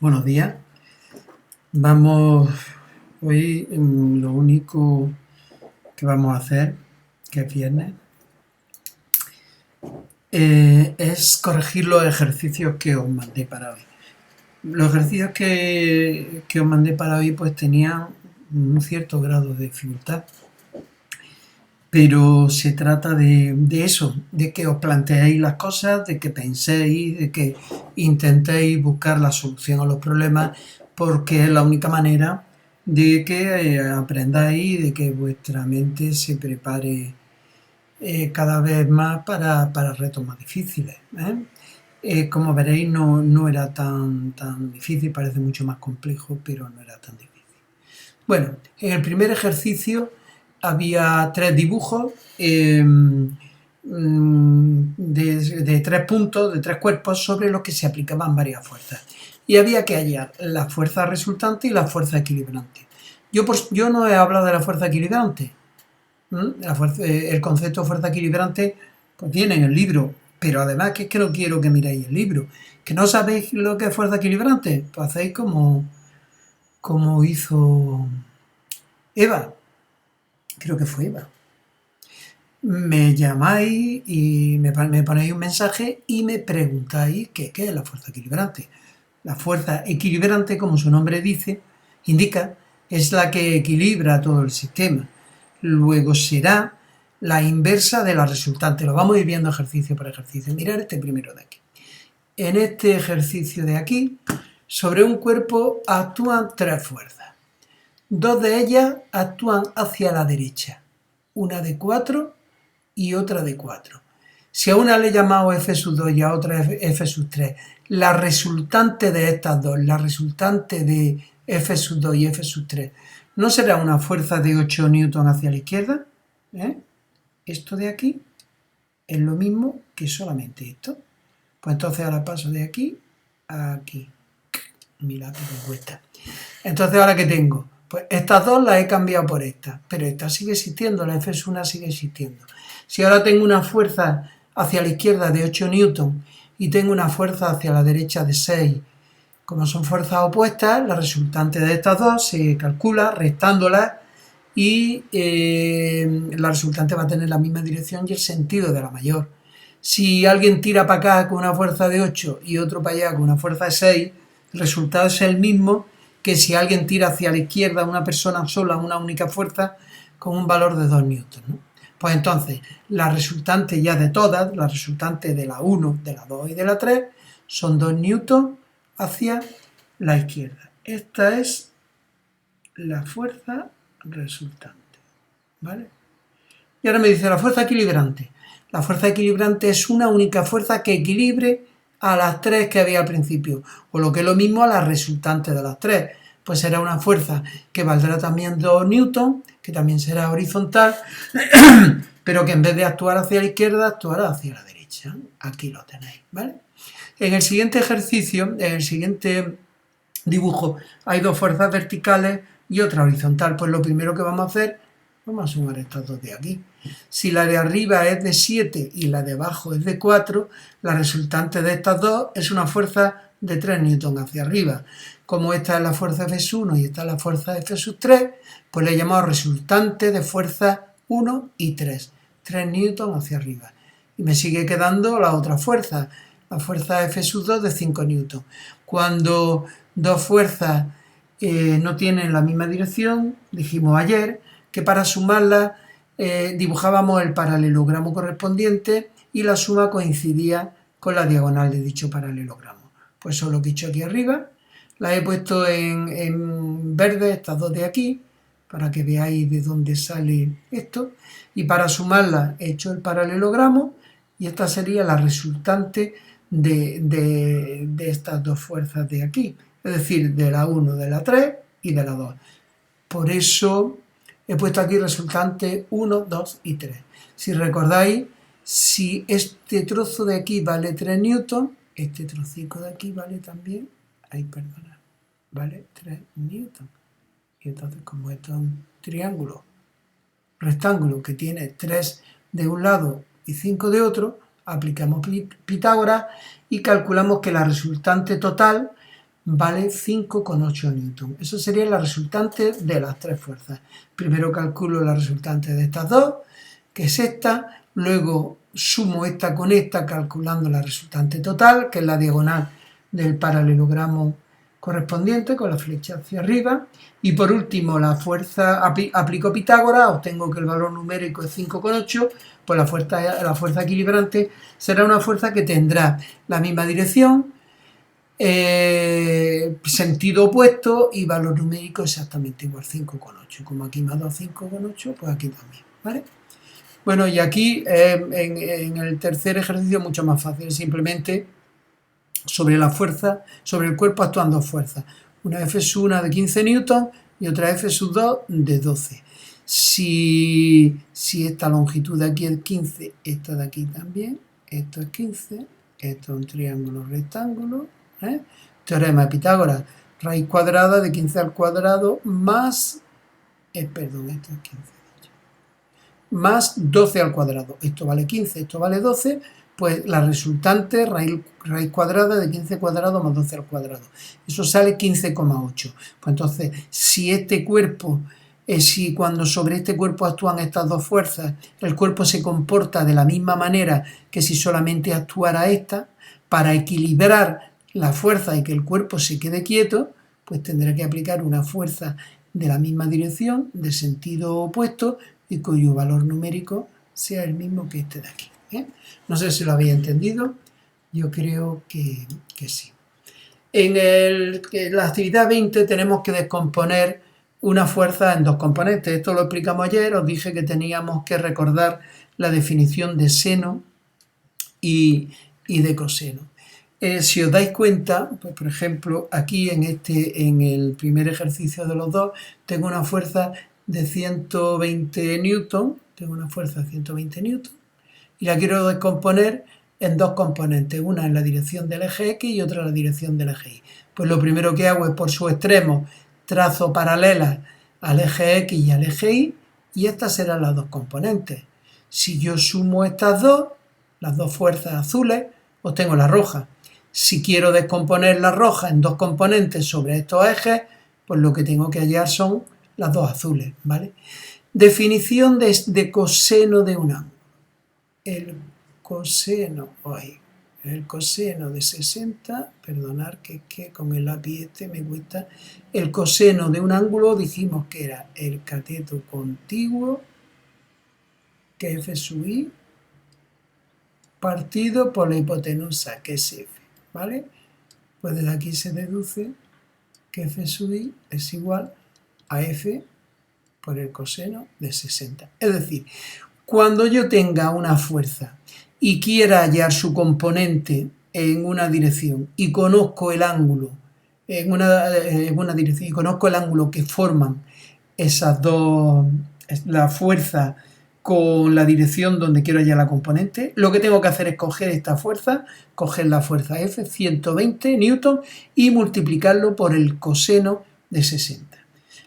Buenos días. Vamos, hoy lo único que vamos a hacer, que es viernes, es corregir los ejercicios que os mandé para hoy. Los ejercicios que os mandé para hoy pues tenían un cierto grado de dificultad, pero se trata de eso, de que os planteéis las cosas, de que penséis, de que intentéis buscar la solución a los problemas, porque es la única manera de que aprendáis, de que vuestra mente se prepare cada vez más para retos más difíciles. Como veréis, no era tan difícil, parece mucho más complejo, pero no era tan difícil. Bueno, en el primer ejercicio había 3 dibujos de 3 puntos, de 3 cuerpos sobre los que se aplicaban varias fuerzas. Y había que hallar la fuerza resultante y la fuerza equilibrante. Yo no he hablado de la fuerza equilibrante. El concepto de fuerza equilibrante pues viene en el libro, pero además que es que no quiero que miréis el libro. ¿Que no sabéis lo que es fuerza equilibrante? Pues hacéis como hizo Eva, creo que fue Eva. Me llamáis y me ponéis un mensaje y me preguntáis qué es la fuerza equilibrante. La fuerza equilibrante, como su nombre indica, es la que equilibra todo el sistema. Luego será la inversa de la resultante. Lo vamos a ir viendo ejercicio por ejercicio. Mirad este primero de aquí. En este ejercicio de aquí, sobre un cuerpo actúan 3 fuerzas. 2 de ellas actúan hacia la derecha, una de 4 y otra de 4. Si a una le he llamado F2 y a otra F3, la resultante de estas dos, la resultante de F2 y F3, ¿no será una fuerza de 8 newton hacia la izquierda? Esto de aquí es lo mismo que solamente esto. Pues entonces ahora paso de aquí a aquí. Mi lápiz me cuesta. Entonces ahora ¿qué tengo? Pues estas dos las he cambiado por esta, pero esta sigue existiendo, la F1 sigue existiendo. Si ahora tengo una fuerza hacia la izquierda de 8 newton y tengo una fuerza hacia la derecha de 6, como son fuerzas opuestas, la resultante de estas dos se calcula restándolas y la resultante va a tener la misma dirección y el sentido de la mayor. Si alguien tira para acá con una fuerza de 8 y otro para allá con una fuerza de 6, el resultado es el mismo que si alguien tira hacia la izquierda, una persona sola, una única fuerza, con un valor de 2 newtons, ¿no? Pues entonces, la resultante ya de todas, la resultante de la 1, de la 2 y de la 3, son 2 newtons hacia la izquierda. Esta es la fuerza resultante, ¿vale? Y ahora me dice la fuerza equilibrante. La fuerza equilibrante es una única fuerza que equilibre a las 3 que había al principio, o lo que es lo mismo a la resultante de las 3. Pues será una fuerza que valdrá también 2 newtons, que también será horizontal, pero que en vez de actuar hacia la izquierda, actuará hacia la derecha. Aquí lo tenéis, ¿vale? En el siguiente ejercicio, en el siguiente dibujo, hay 2 fuerzas verticales y otra horizontal. Pues lo primero que vamos a hacer, vamos a sumar estas dos de aquí. Si la de arriba es de 7 y la de abajo es de 4, la resultante de estas dos es una fuerza de 3 newtons hacia arriba. Como esta es la fuerza F1 y esta es la fuerza F3, pues le llamamos resultante de fuerza 1 y 3. 3 newtons hacia arriba. Y me sigue quedando la otra fuerza, la fuerza F2 de 5 newtons. Cuando dos fuerzas no tienen la misma dirección, dijimos ayer que para sumarlas dibujábamos el paralelogramo correspondiente y la suma coincidía con la diagonal de dicho paralelogramo. Pues eso es lo que he hecho aquí arriba. Las he puesto en verde, estas dos de aquí, para que veáis de dónde sale esto. Y para sumarlas he hecho el paralelogramo y esta sería la resultante de estas dos fuerzas de aquí. Es decir, de la 1, de la 3 y de la 2. Por eso he puesto aquí resultante 1, 2 y 3. Si recordáis, si este trozo de aquí vale 3 newtons, este trocico de aquí vale también, vale 3 newtons. Y entonces, como esto es un triángulo rectángulo que tiene 3 de un lado y 5 de otro, aplicamos Pitágoras y calculamos que la resultante total vale 5,8 newton. Eso sería la resultante de las tres fuerzas. Primero calculo la resultante de estas dos, que es esta, luego sumo esta con esta calculando la resultante total, que es la diagonal del paralelogramo correspondiente con la flecha hacia arriba, y por último la fuerza, aplico Pitágoras, obtengo que el valor numérico es 5,8, pues la fuerza equilibrante será una fuerza que tendrá la misma dirección, sentido opuesto y valor numérico exactamente igual, 5,8. Como aquí me ha dado 5,8, pues aquí también, ¿vale? Bueno, y aquí en el tercer ejercicio mucho más fácil, simplemente sobre la fuerza, sobre el cuerpo actúan dos fuerzas, una F1 de 15 newton y otra F2 de 12. Si esta longitud de aquí es 15, esta de aquí también, esto es 15, esto es un triángulo rectángulo, Teorema de Pitágoras, raíz cuadrada de 15 al cuadrado más, perdón, esto es 15, más 12 al cuadrado, esto vale 15, esto vale 12, pues la resultante, raíz cuadrada de 15 al cuadrado más 12 al cuadrado. Eso sale 15,8. Pues entonces, si este cuerpo, si cuando sobre este cuerpo actúan estas dos fuerzas, el cuerpo se comporta de la misma manera que si solamente actuara esta, para equilibrar la fuerza y que el cuerpo se quede quieto, pues tendrá que aplicar una fuerza de la misma dirección, de sentido opuesto, y cuyo valor numérico sea el mismo que este de aquí. No sé si lo habéis entendido, yo creo que sí. En la actividad 20 tenemos que descomponer una fuerza en dos componentes. Esto lo explicamos ayer, os dije que teníamos que recordar la definición de seno y de coseno. Si os dais cuenta, pues por ejemplo, aquí en el primer ejercicio de los dos, tengo una fuerza de 120 newton, y la quiero descomponer en dos componentes, una en la dirección del eje X y otra en la dirección del eje Y. Pues lo primero que hago es por sus extremos trazo paralelas al eje X y al eje Y, y estas serán las dos componentes. Si yo sumo estas dos, las dos fuerzas azules, obtengo la roja. Si quiero descomponer la roja en dos componentes sobre estos ejes, pues lo que tengo que hallar son las dos azules, ¿vale? Definición de coseno de un ángulo. El coseno de 60, perdonad que con el lápiz este me cuesta, el coseno de un ángulo dijimos que era el cateto contiguo, que es F sub I, partido por la hipotenusa, que es F, ¿vale? Pues desde aquí se deduce que F sub I es igual a F por el coseno de 60. Es decir, cuando yo tenga una fuerza y quiera hallar su componente en una dirección y conozco el ángulo en una dirección y conozco el ángulo que forman esas dos, la fuerza con la dirección donde quiero hallar la componente, lo que tengo que hacer es coger esta fuerza, coger la fuerza F, 120 newton, y multiplicarlo por el coseno de 60.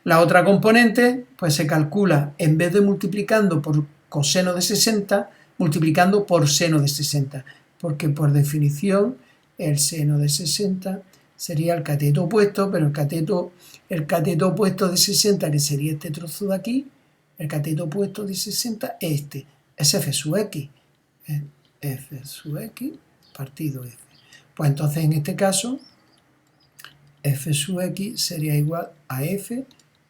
La otra componente, pues se calcula, en vez de multiplicando por coseno de 60, multiplicando por seno de 60, porque por definición el seno de 60 sería el cateto opuesto, pero el cateto opuesto de 60, que sería este trozo de aquí, el cateto opuesto de 60 es este, es F sub X, F sub X partido F. Pues entonces en este caso, F sub X sería igual a F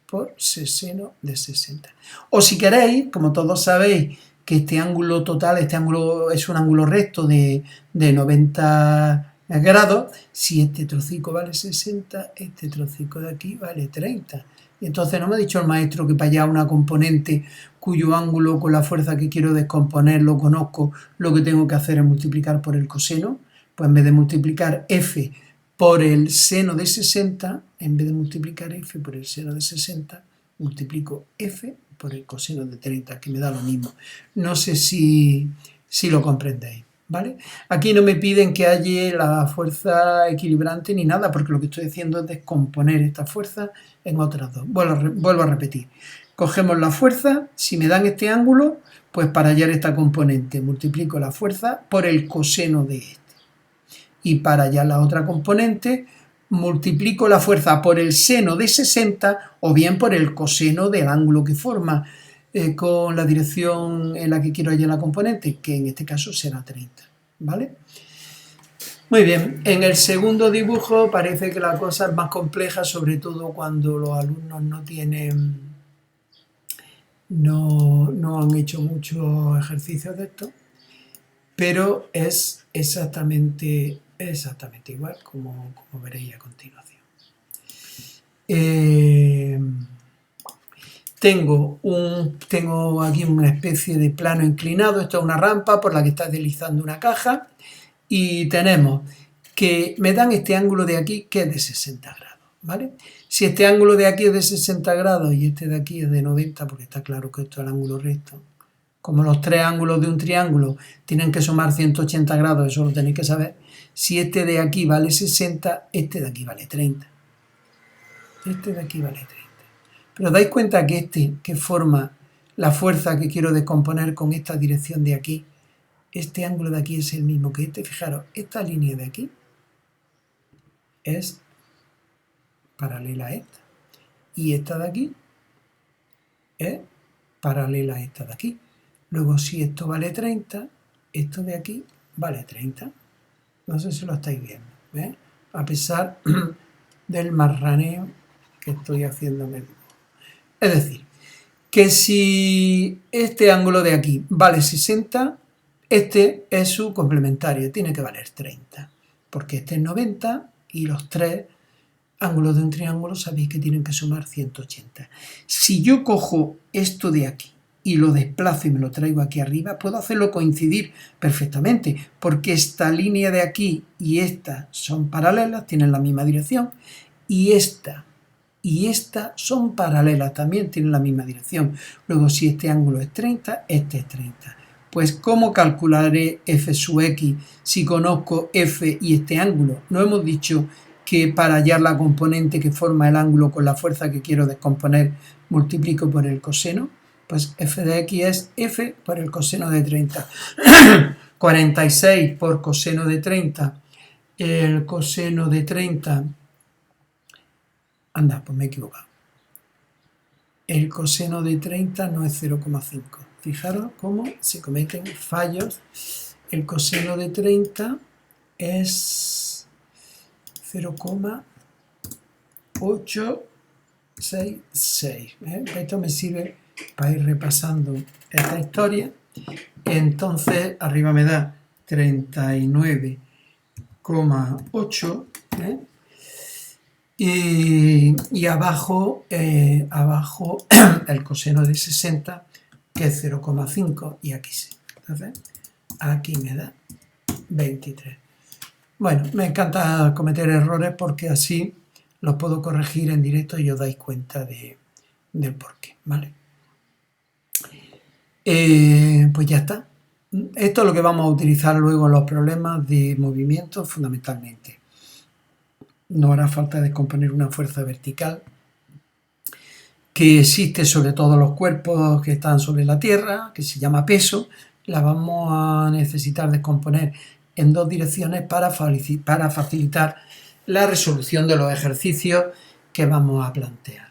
por seno de 60. O si queréis, como todos sabéis, que este ángulo total, este ángulo es un ángulo recto de 90 grados, si este trocico vale 60, este trocico de aquí vale 30. Y entonces no me ha dicho el maestro que para allá una componente cuyo ángulo con la fuerza que quiero descomponer lo conozco, lo que tengo que hacer es multiplicar por el coseno. Pues en vez de multiplicar F por el seno de 60, en vez de multiplicar F por el seno de 60, multiplico F por el coseno de 30, que me da lo mismo. No sé si lo comprendéis, ¿vale? Aquí no me piden que haya la fuerza equilibrante ni nada, porque lo que estoy haciendo es descomponer esta fuerza en otras dos. Vuelvo a repetir. Cogemos la fuerza, si me dan este ángulo, pues para hallar esta componente multiplico la fuerza por el coseno de este. Y para hallar la otra componente, multiplico la fuerza por el seno de 60 o bien por el coseno del ángulo que forma con la dirección en la que quiero hallar la componente, que en este caso será 30, ¿vale? Muy bien, en el segundo dibujo parece que la cosa es más compleja, sobre todo cuando los alumnos no han hecho muchos ejercicios de esto, pero es exactamente igual, como veréis a continuación. Tengo aquí una especie de plano inclinado, esto es una rampa por la que está deslizando una caja, y tenemos que me dan este ángulo de aquí que es de 60 grados, ¿vale? Si este ángulo de aquí es de 60 grados y este de aquí es de 90, porque está claro que esto es el ángulo recto, como los tres ángulos de un triángulo tienen que sumar 180 grados, eso lo tenéis que saber. Si este de aquí vale 60, este de aquí vale 30. Este de aquí vale 30. Pero dais cuenta que este que forma la fuerza que quiero descomponer con esta dirección de aquí, este ángulo de aquí es el mismo que este. Fijaros, esta línea de aquí es paralela a esta. Y esta de aquí es paralela a esta de aquí. Luego, si esto vale 30, esto de aquí vale 30. No sé si lo estáis viendo, ¿ves? A pesar del marraneo que estoy haciéndome. Es decir, que si este ángulo de aquí vale 60, este es su complementario, tiene que valer 30, porque este es 90 y los tres ángulos de un triángulo sabéis que tienen que sumar 180. Si yo cojo esto de aquí y lo desplazo y me lo traigo aquí arriba, puedo hacerlo coincidir perfectamente, porque esta línea de aquí y esta son paralelas, tienen la misma dirección, y esta son paralelas, también tienen la misma dirección. Luego, si este ángulo es 30, este es 30. Pues, ¿cómo calcularé f sub x si conozco f y este ángulo? No hemos dicho que para hallar la componente que forma el ángulo con la fuerza que quiero descomponer multiplico por el coseno. Pues f de x es f por el coseno de 30. 46 por coseno de 30. El coseno de 30... Anda, pues me he equivocado. El coseno de 30 no es 0,5. Fijaros cómo se cometen fallos. El coseno de 30 es 0,866. Esto me sirve para ir repasando esta historia. Entonces, arriba me da 39,8. Y abajo el coseno de 60, que es 0,5, y aquí sí. Entonces, aquí me da 23. Bueno, me encanta cometer errores porque así los puedo corregir en directo y os dais cuenta del porqué, ¿vale? Pues ya está. Esto es lo que vamos a utilizar luego en los problemas de movimiento fundamentalmente. No hará falta descomponer una fuerza vertical que existe sobre todos los cuerpos que están sobre la Tierra, que se llama peso. La vamos a necesitar descomponer en dos direcciones para facilitar la resolución de los ejercicios que vamos a plantear.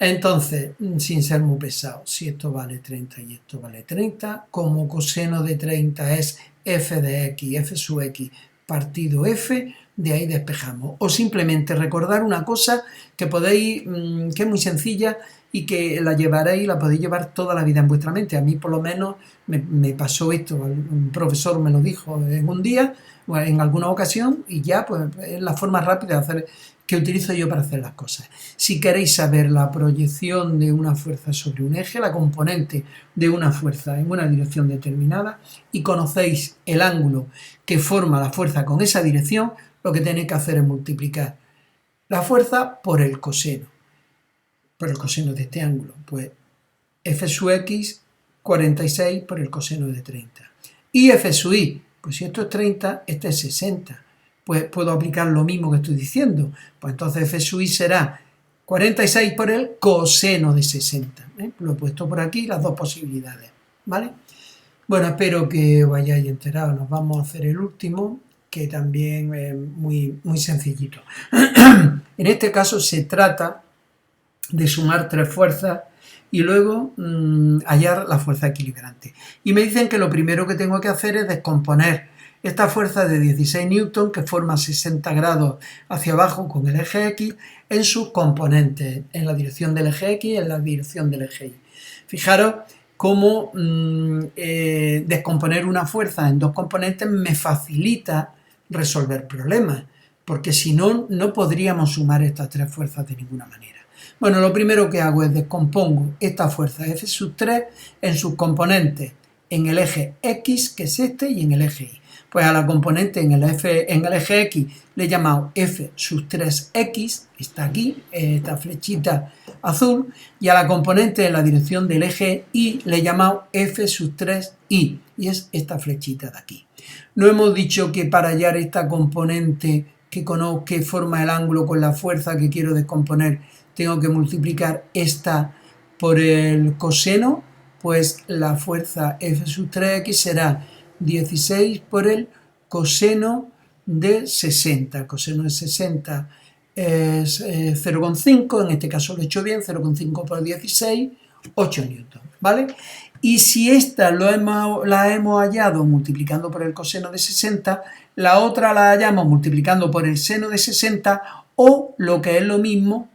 Entonces, sin ser muy pesado, si esto vale 30 y esto vale 30, como coseno de 30 es f de x, f sub x partido f, de ahí despejamos. O simplemente recordar una cosa que podéis, que es muy sencilla y que la podéis llevar toda la vida en vuestra mente. A mí por lo menos me pasó esto, un profesor me lo dijo en un día, o en alguna ocasión, y ya pues es la forma rápida de hacer que utilizo yo para hacer las cosas. Si queréis saber la proyección de una fuerza sobre un eje, la componente de una fuerza en una dirección determinada, y conocéis el ángulo que forma la fuerza con esa dirección, lo que tenéis que hacer es multiplicar la fuerza por el coseno de este ángulo. Pues f sub x, 46 por el coseno de 30. Y f sub y, pues si esto es 30, este es 60. Pues puedo aplicar lo mismo que estoy diciendo. Pues entonces f sub y será 46 por el coseno de 60. Lo he puesto por aquí, las dos posibilidades, ¿vale? Bueno, espero que os hayáis enterado. Nos vamos a hacer el último. que también es muy, muy sencillito. En este caso se trata de sumar tres fuerzas y luego hallar la fuerza equilibrante. Y me dicen que lo primero que tengo que hacer es descomponer esta fuerza de 16 newton, que forma 60 grados hacia abajo con el eje X, en sus componentes, en la dirección del eje X y en la dirección del eje Y. Fijaros cómo descomponer una fuerza en dos componentes me facilita resolver problemas, porque si no, no podríamos sumar estas tres fuerzas de ninguna manera. Bueno, lo primero que hago es descompongo esta fuerza F sub 3 en sus componentes, en el eje X, que es este, y en el eje Y. Pues a la componente en el eje X le he llamado F sub 3X, está aquí, esta flechita azul, y a la componente en la dirección del eje Y le he llamado F sub 3Y, y es esta flechita de aquí. No hemos dicho que para hallar esta componente que forma el ángulo con la fuerza que quiero descomponer, tengo que multiplicar esta por el coseno, pues la fuerza F sub 3X será 16 por el coseno de 60. El coseno de 60 es 0,5, en este caso lo he hecho bien, 0,5 por 16, 8 newton, ¿vale? Y si esta la hemos hallado multiplicando por el coseno de 60, la otra la hallamos multiplicando por el seno de 60 o, lo que es lo mismo,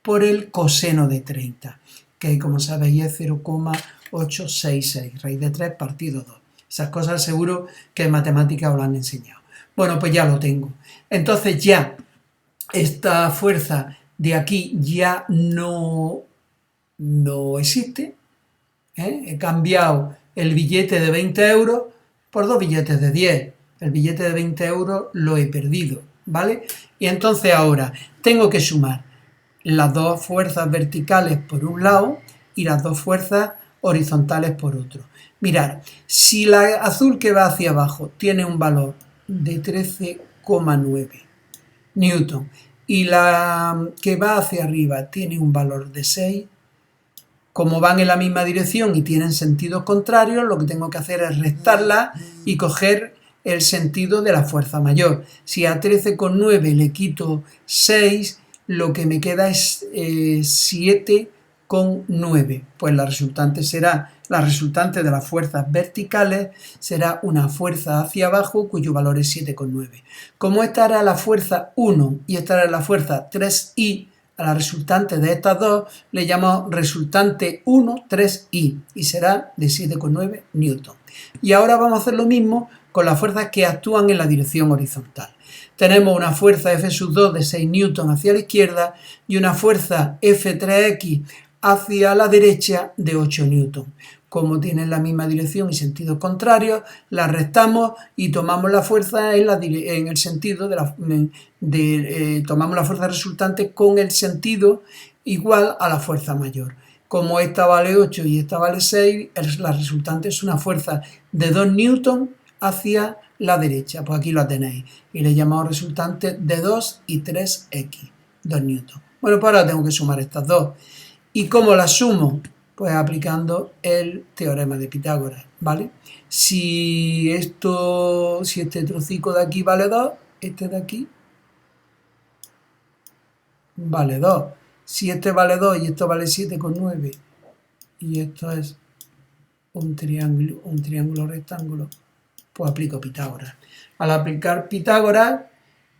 por el coseno de 30, que como sabéis es 0,866, raíz de 3 partido 2. Esas cosas seguro que en matemáticas os lo han enseñado. Bueno, pues ya lo tengo. Entonces ya esta fuerza de aquí ya no existe. He cambiado el billete de 20 euros por dos billetes de 10. El billete de 20 euros lo he perdido, ¿vale? Y entonces ahora tengo que sumar las dos fuerzas verticales por un lado y las dos fuerzas horizontales por otro. Mirad, si la azul que va hacia abajo tiene un valor de 13,9 newton y la que va hacia arriba tiene un valor de 6, como van en la misma dirección y tienen sentidos contrarios, lo que tengo que hacer es restarla y coger el sentido de la fuerza mayor. Si a 13,9 le quito 6, lo que me queda es 7,9. Pues la resultante de las fuerzas verticales será una fuerza hacia abajo cuyo valor es 7,9. Como esta era la fuerza 1 y esta era la fuerza 3i, a la resultante de estas dos le llamamos resultante 1, 3i y será de 7,9 newton. Y ahora vamos a hacer lo mismo con las fuerzas que actúan en la dirección horizontal. Tenemos una fuerza F sub 2 de 6 newton hacia la izquierda y una fuerza F3X hacia la derecha de 8 newton. Como tienen la misma dirección y sentido contrario, la restamos y tomamos la fuerza en el sentido tomamos la fuerza resultante con el sentido igual a la fuerza mayor. Como esta vale 8 y esta vale 6, la resultante es una fuerza de 2 newton hacia la derecha. Pues aquí lo tenéis. Y le he llamado resultante de 2 y 3x, 2 newton. Bueno, pues ahora tengo que sumar estas dos. ¿Y cómo las sumo? Pues aplicando el teorema de Pitágoras, ¿vale? Si este trocico de aquí vale 2, este de aquí vale 2. Si este vale 2 y esto vale 7,9 y esto es un triángulo rectángulo, pues aplico Pitágoras. Al aplicar Pitágoras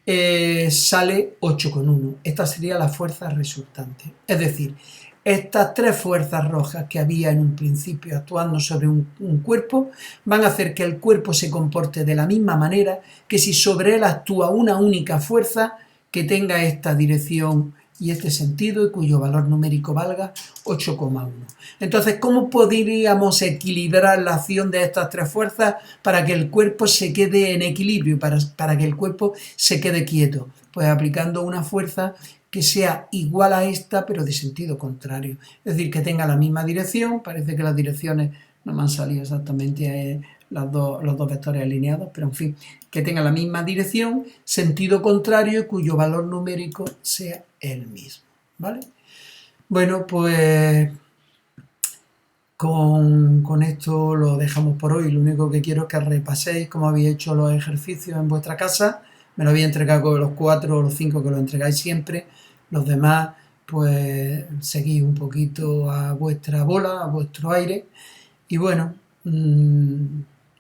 sale 8,1. Esta sería la fuerza resultante. Es decir, estas tres fuerzas rojas que había en un principio actuando sobre un cuerpo van a hacer que el cuerpo se comporte de la misma manera que si sobre él actúa una única fuerza que tenga esta dirección y este sentido y cuyo valor numérico valga 8,1. Entonces, ¿cómo podríamos equilibrar la acción de estas tres fuerzas para que el cuerpo se quede en equilibrio, para que el cuerpo se quede quieto? Pues aplicando una fuerza que sea igual a esta, pero de sentido contrario. Es decir, que tenga la misma dirección. Parece que las direcciones no me han salido exactamente los dos vectores alineados, pero en fin, que tenga la misma dirección, sentido contrario y cuyo valor numérico sea el mismo, ¿vale? Bueno, pues Con esto lo dejamos por hoy. Lo único que quiero es que repaséis cómo habéis hecho los ejercicios en vuestra casa. Me lo habéis entregado con los 4 o los 5 que lo entregáis siempre. Los demás, pues seguís un poquito a vuestra bola, a vuestro aire. Y bueno,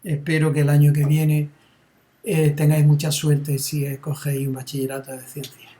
espero que el año que viene tengáis mucha suerte si escogéis un bachillerato de ciencias.